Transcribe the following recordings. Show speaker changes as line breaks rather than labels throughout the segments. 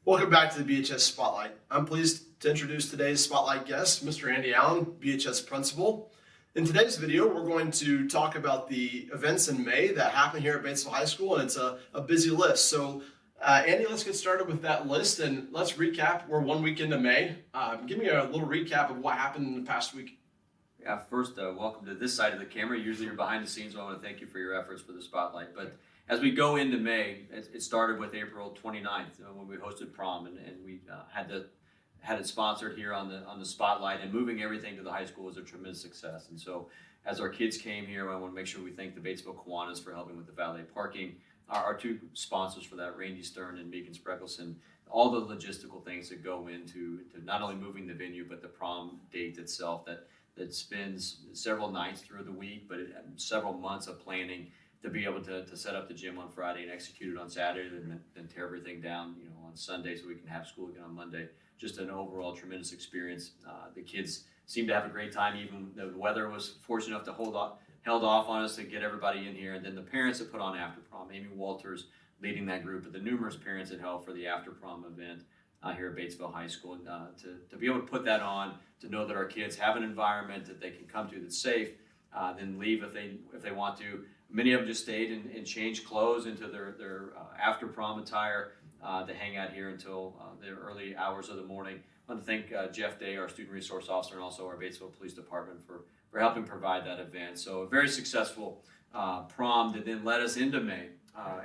Welcome back to the BHS Spotlight. I'm pleased to introduce today's Spotlight guest, Mr. Andy Allen, BHS Principal. In today's video, we're going to talk about the events in May that happen here at Batesville High School, and it's a busy list. So, Andy, let's get started with that list, and let's recap. We're 1 week into May. Give me a little recap of what happened in the past week.
Yeah, first, welcome to this side of the camera. Usually you're behind the scenes, so I want to thank you for your efforts for the Spotlight. But as we go into May, it started with April 29th when we hosted prom, and we had it sponsored here on the Spotlight, and moving everything to the high school was a tremendous success. And so as our kids came here, I want to make sure we thank the Batesville Kiwanis for helping with the valet parking. Our two sponsors for that, Randy Stern and Megan Spregelson, all the logistical things that go into not only moving the venue, but the prom date itself that spends several nights through the week, but several months of planning to be able to set up the gym on Friday and execute it on Saturday, and then tear everything down, on Sunday so we can have school again on Monday. Just an overall tremendous experience. The kids seemed to have a great time, even though the weather was fortunate enough to held off on us to get everybody in here. And then the parents that put on after prom, Amy Walters leading that group, but the numerous parents that helped for the after prom event here at Batesville High School, and to be able to put that on, to know that our kids have an environment that they can come to that's safe, then leave if they want to. Many of them just stayed and changed clothes into their after prom attire to hang out here until the early hours of the morning. I want to thank Jeff Day, our student resource officer, and also our Batesville Police Department for helping provide that event. So a very successful prom that then led us into May,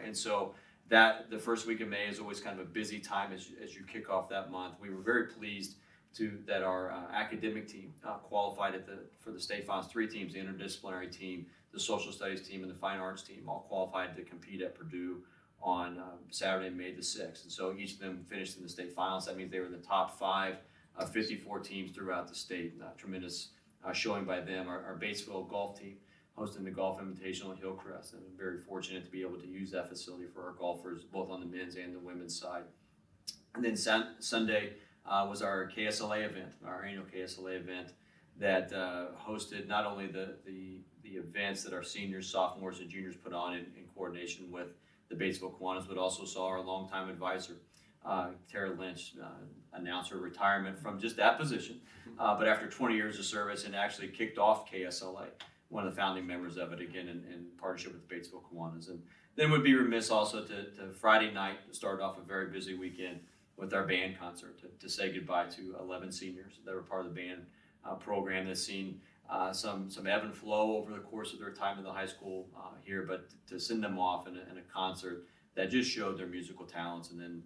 and so the first week of May is always kind of a busy time as you kick off that month. We were very pleased that our academic team qualified for the state finals. 3 teams: the interdisciplinary team, the social studies team, and the fine arts team, all qualified to compete at Purdue on Saturday, May the 6th. And so each of them finished in the state finals. That means they were in the top 5 of 54 teams throughout the state. Tremendous showing by them. Our Batesville golf team hosting the Golf Invitational at Hillcrest, and I'm very fortunate to be able to use that facility for our golfers, both on the men's and the women's side. And then Sunday was our KSLA event, our annual KSLA event that hosted not only the events that our seniors, sophomores, and juniors put on in coordination with the Batesville Kiwanis, but also saw our longtime advisor, Tara Lynch, announce her retirement from just that position, but after 20 years of service, and actually kicked off KSLA, one of the founding members of it, again in partnership with the Batesville Kiwanis. And then would be remiss also to Friday night to start off a very busy weekend with our band concert to say goodbye to 11 seniors that were part of the band program that's seen some ebb and flow over the course of their time in the high school here, but to send them off in a concert that just showed their musical talents. And then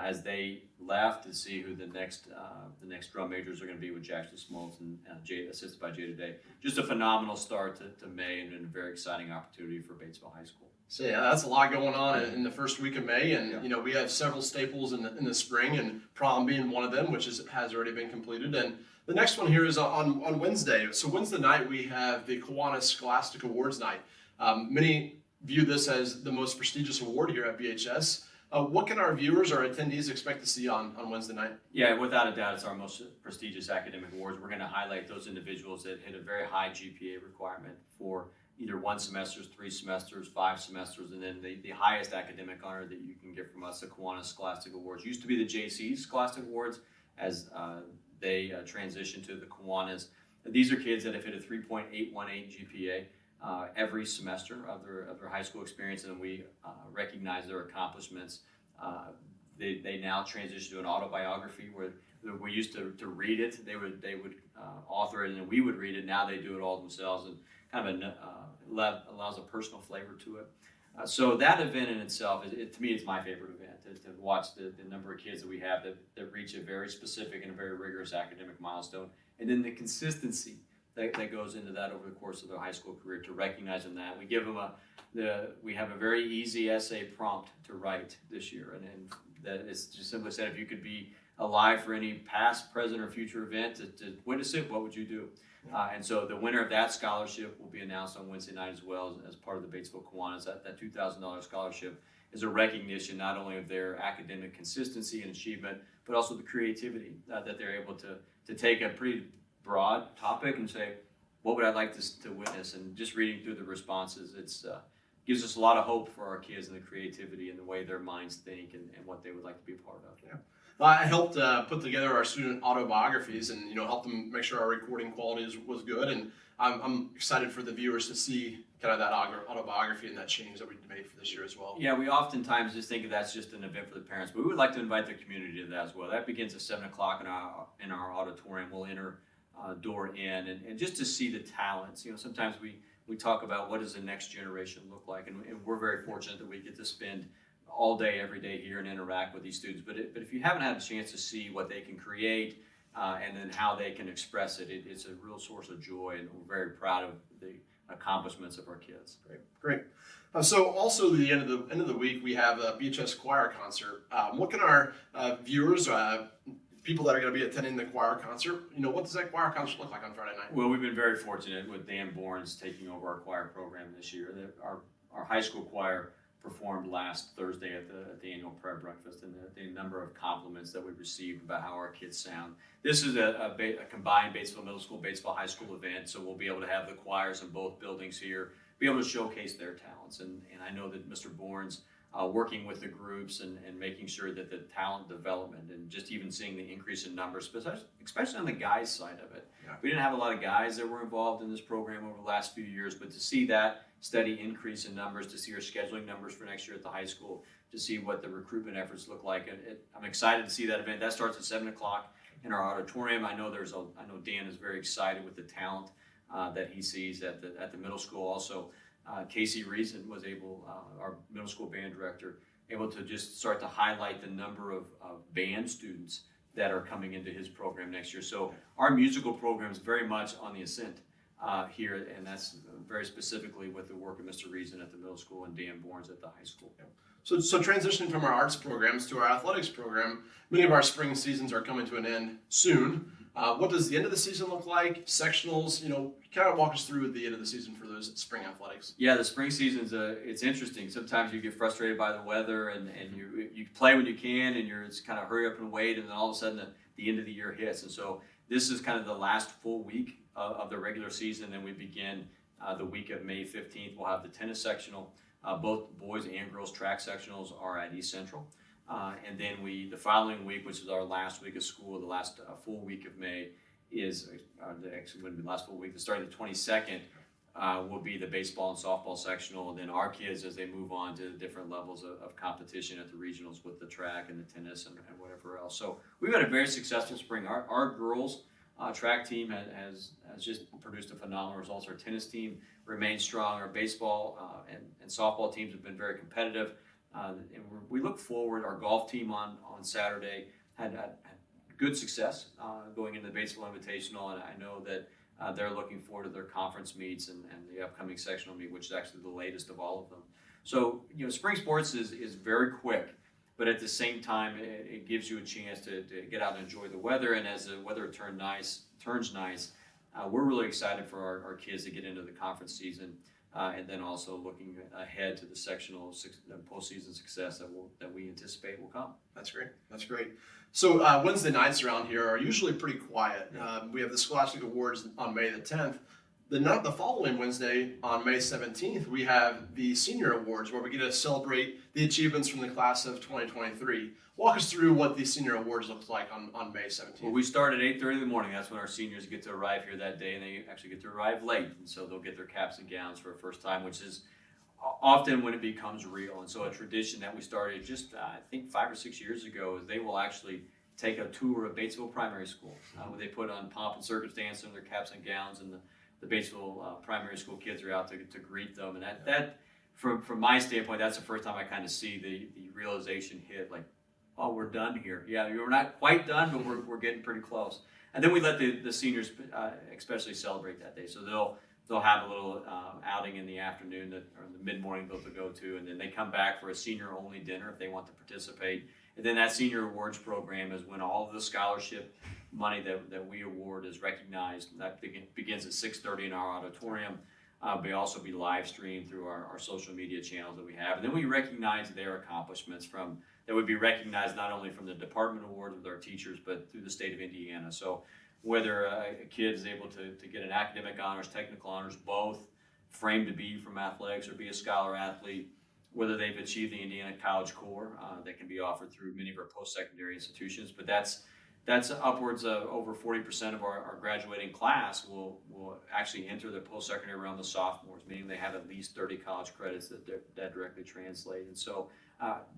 as they left, to see who the next drum majors are going to be with Jackson Smoltz and assisted by Jay today. Just a phenomenal start to May, and a very exciting opportunity for Batesville High School.
So yeah, that's a lot going on in the first week of May, and we have several staples in the spring, and prom being one of them, which has already been completed. And the next one here is on Wednesday. So Wednesday night we have the Kiwanis Scholastic Awards Night. Many view this as the most prestigious award here at BHS. What can our viewers or attendees expect to see on Wednesday night?
Yeah, without a doubt, it's our most prestigious academic awards. We're going to highlight those individuals that hit a very high GPA requirement for either 1 semester, 3 semesters, 5 semesters, and then the highest academic honor that you can get from us, the Kiwanis Scholastic Awards. Used to be the JC's Scholastic Awards as they transitioned to the Kiwanis. These are kids that have hit a 3.818 GPA every semester of their high school experience, and we recognize their accomplishments. They now transition to an autobiography where we used to read it. They would author it, and then we would read it. Now they do it all themselves, and kind of allows a personal flavor to it. So that event in itself, to me, it's my favorite event, to watch the number of kids that we have that reach a very specific and a very rigorous academic milestone, and then the consistency that goes into that over the course of their high school career, to recognize them that. We give them we have a very easy essay prompt to write this year, and that is just simply said, if you could be alive for any past, present, or future event to witness it, what would you do? And so the winner of that scholarship will be announced on Wednesday night as well as part of the Batesville Kiwanis. That $2,000 scholarship is a recognition not only of their academic consistency and achievement, but also the creativity that they're able to take a pretty broad topic and say, what would I like to witness? And just reading through the responses, it's gives us a lot of hope for our kids and the creativity and the way their minds think and what they would like to be a part of.
Yeah. I helped put together our student autobiographies, and helped them make sure our recording quality was good. And I'm excited for the viewers to see kind of that autobiography and that change that we made for this year as well.
Yeah, we oftentimes just think of that's just an event for the parents, but we would like to invite the community to that as well. That begins at 7 o'clock in our auditorium. We'll enter door in, and just to see the talents. Sometimes we talk about what does the next generation look like, and we're very fortunate that we get to spend all day, every day here and interact with these students. But if you haven't had a chance to see what they can create and then how they can express it, it's a real source of joy, and we're very proud of the accomplishments of our kids.
Great. So also the end of the week we have a BHS choir concert. What can our viewers, people that are going to be attending the choir concert, what does that choir concert look like on Friday night?
Well, we've been very fortunate with Dan Bournes taking over our choir program this year. Our high school choir performed last Thursday at the annual prayer breakfast, and the number of compliments that we received about how our kids sound. This is a combined Batesville Middle School, Batesville High School event, so we'll be able to have the choirs in both buildings here, be able to showcase their talents. And I know that Mr. Bournes, working with the groups and making sure that the talent development and just even seeing the increase in numbers, especially on the guys side of it. Yeah. We didn't have a lot of guys that were involved in this program over the last few years, but to see that steady increase in numbers, to see our scheduling numbers for next year at the high school, to see what the recruitment efforts look like. I'm excited to see that event. That starts at 7 o'clock in our auditorium. I know Dan is very excited with the talent that he sees at the middle school. Also, Casey Reason was able, our middle school band director, able to just start to highlight the number of band students that are coming into his program next year. So our musical program is very much on the ascent here, and that's very specifically with the work of Mr. Reason at the middle school and Dan Bournes at the high school.
So transitioning from our arts programs to our athletics program, many of our spring seasons are coming to an end soon. What does the end of the season look like? Sectionals, kind of walk us through the end of the season for those spring athletics.
Yeah, the spring season's it's interesting. Sometimes you get frustrated by the weather, and you play when you can, and it's kind of hurry up and wait, and then all of a sudden the end of the year hits. And so this is kind of the last full week of the regular season. Then we begin the week of May 15th. We'll have the tennis sectional. Both boys and girls track sectionals are at East Central. And then the following week, which is our last week of school, the last full week of May, is actually wouldn't be the last full week. Starting the 22nd will be the baseball and softball sectional, and then our kids, as they move on to the different levels of competition at the regionals with the track and the tennis and whatever else. So we've had a very successful spring. Our girls track team has just produced a phenomenal results. Our tennis team remains strong. Our baseball and softball teams have been very competitive. And we look forward. Our golf team on Saturday had good success going into the Batesville Invitational, and I know that they're looking forward to their conference meets and the upcoming sectional meet, which is actually the latest of all of them. So, spring sports is very quick, but at the same time, it gives you a chance to get out and enjoy the weather. And as the weather turns nice, we're really excited for our kids to get into the conference season. And then also looking ahead to the sectional postseason success that we anticipate will come.
That's great. So Wednesday nights around here are usually pretty quiet. We have the Scholastic Awards on May the 10th. The following Wednesday, on May 17th, we have the Senior Awards, where we get to celebrate the achievements from the class of 2023. Walk us through what the Senior Awards looks like on May 17th.
Well, we start at 8:30 in the morning. That's when our seniors get to arrive here that day, and they actually get to arrive late. And so they'll get their caps and gowns for the first time, which is often when it becomes real. And so a tradition that we started just, I think, 5 or 6 years ago is they will actually take a tour of Batesville Primary School, where they put on pomp and circumstance in their caps and gowns, and the Batesville Primary School kids are out to greet them. And that from my standpoint, that's the first time I kind of see the realization hit, like, oh, we're done here. Yeah, we're not quite done, but we're getting pretty close. And then we let the seniors especially celebrate that day. So they'll have a little outing in the afternoon or in the mid-morning they'll go to, and then they come back for a senior-only dinner if they want to participate. And then that Senior Awards program is when all of the scholarship money that we award is recognized. That begins at 6:30 in our auditorium. But also be live streamed through our social media channels that we have. And then we recognize their accomplishments that would be recognized not only from the department awards with our teachers, but through the state of Indiana. So whether a kid is able to get an academic honors, technical honors, both, framed to be from athletics or be a scholar athlete, whether they've achieved the Indiana College Core that can be offered through many of our post-secondary institutions. But that's upwards of over 40% of our graduating class will actually enter the post-secondary around the sophomores, meaning they have at least 30 college credits that directly translate. And so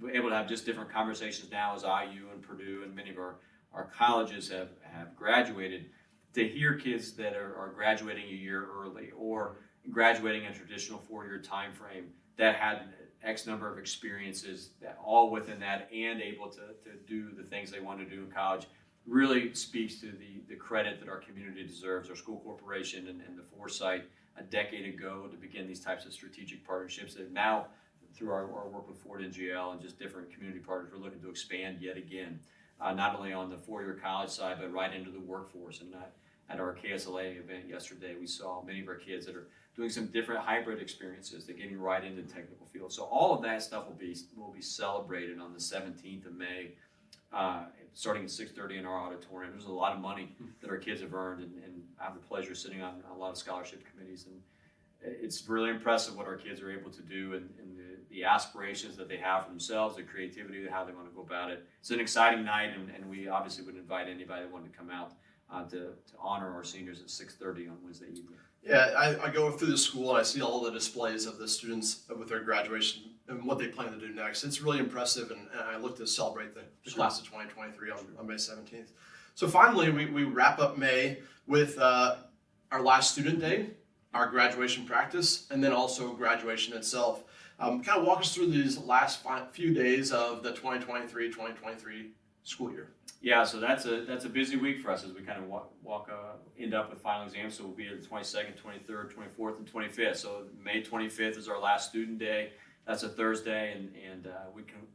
we're able to have just different conversations now as IU and Purdue and many of our colleges have graduated, to hear kids that are graduating a year early or graduating a traditional 4-year time frame that had X number of experiences that all within that and able to do the things they want to do in college really speaks to the credit that our community deserves, our school corporation and the foresight a decade ago to begin these types of strategic partnerships that now through our work with Ford NGL and just different community partners, we're looking to expand yet again, not only on the 4-year college side, but right into the workforce. And at our KSLA event yesterday, we saw many of our kids that are doing some different hybrid experiences. They're getting right into the technical field. So all of that stuff will be celebrated on the 17th of May, starting at 6:30 in our auditorium. There's a lot of money that our kids have earned, and I have the pleasure of sitting on a lot of scholarship committees. And it's really impressive what our kids are able to do and the aspirations that they have for themselves, the creativity, how they want to go about it. It's an exciting night, and we obviously would invite anybody that wanted to come out to honor our seniors at 6:30 on Wednesday evening.
Yeah, I go through the school and I see all the displays of the students with their graduation and what they plan to do next. It's really impressive, and I look to celebrate the class of 2023 on May 17th. So finally, we wrap up May with our last student day, our graduation practice, and then also graduation itself. Kind of walk us through these last few days of the 2023 school year.
Yeah, so that's a busy week for us as we kind of end up with final exams. So we'll be at the 22nd, 23rd, 24th, and 25th. So May 25th is our last student day. That's a Thursday, and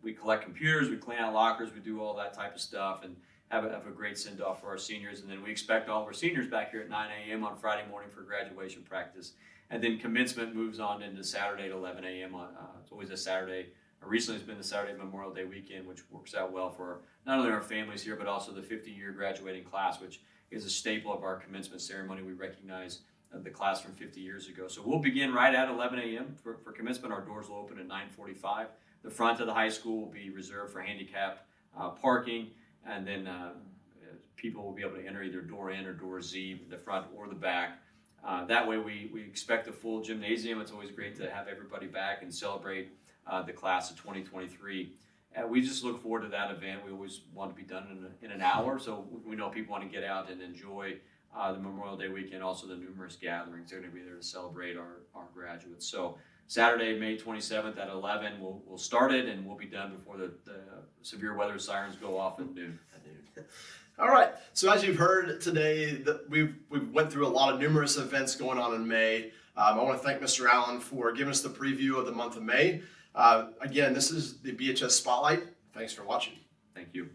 we collect computers, we clean out lockers, we do all that type of stuff, and have a great send off for our seniors. And then we expect all of our seniors back here at 9 a.m. on Friday morning for graduation practice. And then commencement moves on into Saturday at 11 a.m. It's always a Saturday. Recently, it's been the Saturday Memorial Day weekend, which works out well for not only our families here, but also the 50-year graduating class, which is a staple of our commencement ceremony. We recognize the class from 50 years ago. So we'll begin right at 11 a.m. for commencement. Our doors will open at 9:45. The front of the high school will be reserved for handicap parking, and then people will be able to enter either door N or door Z, the front or the back. That way we expect a full gymnasium. It's always great to have everybody back and celebrate the class of 2023. We just look forward to that event. We always want to be done in an hour, so we know people want to get out and enjoy the Memorial Day weekend, also the numerous gatherings. They're going to be there to celebrate our graduates. So Saturday, May 27th at 11, we'll start it, and we'll be done before the severe weather sirens go off at noon.
All right, so as you've heard today, we've went through a lot of numerous events going on in May. I want to thank Mr. Allen for giving us the preview of the month of May. Again, this is the BHS Spotlight. Thanks for watching.
Thank you.